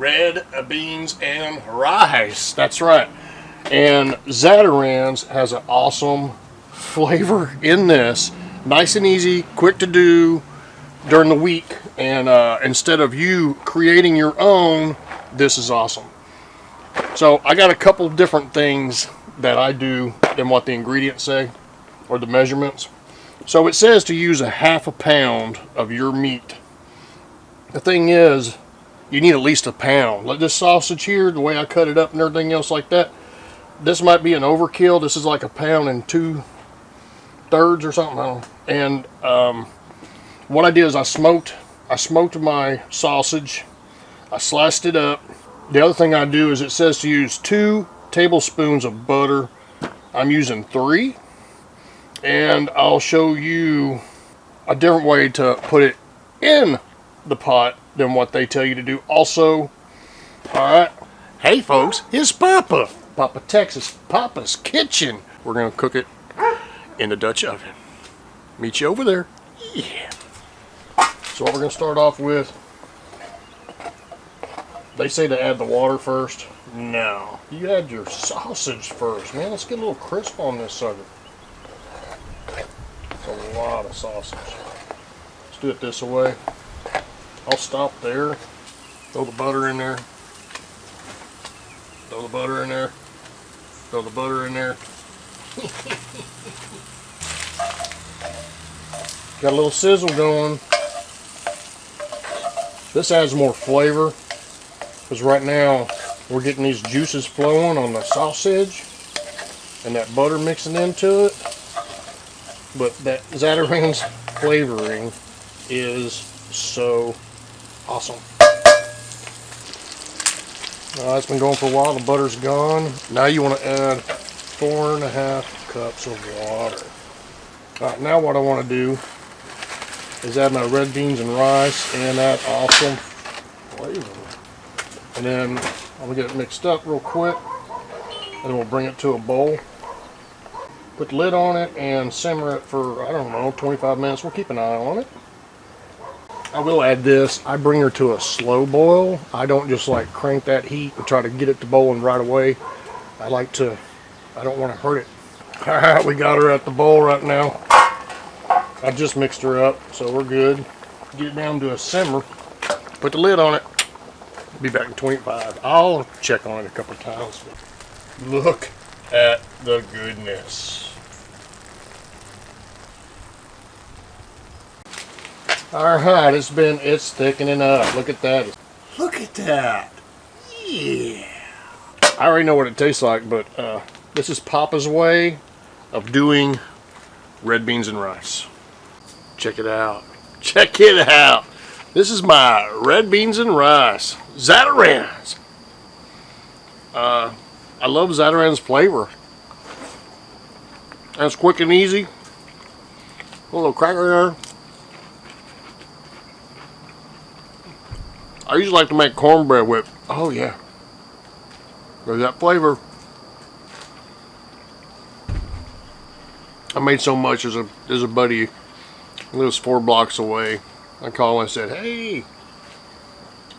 red beans and rice. That's right. And Zatarain's has an awesome flavor in this. Nice and easy, quick to do during the week. And instead of you creating your own, this is awesome. So I got a couple different things that I do than what the ingredients say, or the measurements. So it says to use a half a pound of your meat. The thing is, you need at least a pound. Like this sausage here, the way I cut it up and everything else like that, this might be an overkill. This is like 1 2/3 pounds or something. I don't know. And what I did is I smoked my sausage. I sliced it up. The other thing I do is it says to use 2 tablespoons of butter. I'm using 3. And I'll show you a different way to put it in the pot than what they tell you to do. Also, alright, hey folks, it's Papa Texas, Papa's Kitchen. We're going to cook it in the Dutch oven. Meet you over there. Yeah. So what we're going to start off with, they say to add the water first. No, you add your sausage first. Man, let's get a little crisp on this sucker. It's a lot of sausage. Let's do it this way. I'll stop there. Throw the butter in there. Throw the butter in there. Throw the butter in there. Got a little sizzle going. This adds more flavor because right now we're getting these juices flowing on the sausage and that butter mixing into it. But that Zatarain's flavoring is so awesome. It's been going for a while. The butter's gone. Now you want to add 4.5 cups of water. Alright, now what I want to do is add my red beans and rice and that awesome flavor. And then I'm going to get it mixed up real quick. And then we'll bring it to a bowl. Put the lid on it and simmer it for, I don't know, 25 minutes. We'll keep an eye on it. I will add this. I bring her to a slow boil. I don't just like crank that heat and try to get it to boiling right away. I don't want to hurt it. Alright, we got her at the boil right now. I just mixed her up, so we're good. Get it down to a simmer. Put the lid on it. Be back in 25. I'll check on it a couple times. Look at the goodness. Alright, it's thickening up. Look at that. Look at that. Yeah. I already know what it tastes like, but this is Papa's way of doing red beans and rice. Check it out. Check it out. This is my red beans and rice. Zatarain's. I love Zatarain's flavor. And it's quick and easy. A little cracker there. I usually like to make cornbread with, oh yeah, there's that flavor. I made so much. There's a buddy who lives 4 blocks away. I called and I said, hey,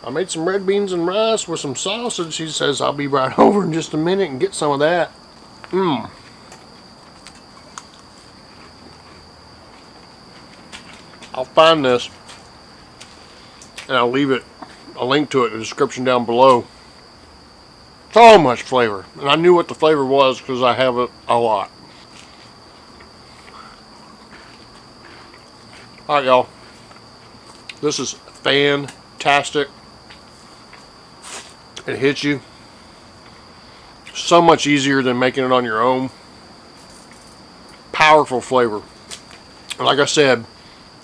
I made some red beans and rice with some sausage. He says, I'll be right over in just a minute and get some of that. I'll find this and I'll leave it a link to it in the description down below. So much flavor, and I knew what the flavor was because I have it a lot. Alright y'all, this is fantastic. It hits you so much easier than making it on your own. Powerful flavor. And like I said,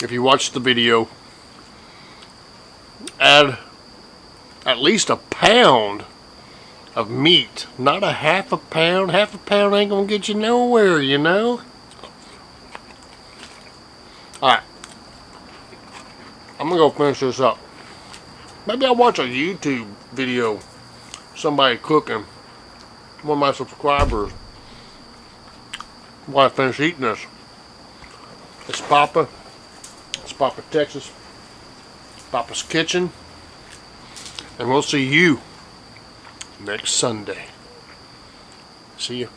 if you watch the video, add at least a pound of meat, not a half a pound. Half a pound ain't gonna get you nowhere, you know. Alright, I'm gonna go finish this up. Maybe I'll watch a YouTube video, somebody cooking. One of my subscribers while I finish eating this. It's Papa Texas, Papa's Kitchen. And we'll see you next Sunday. See you.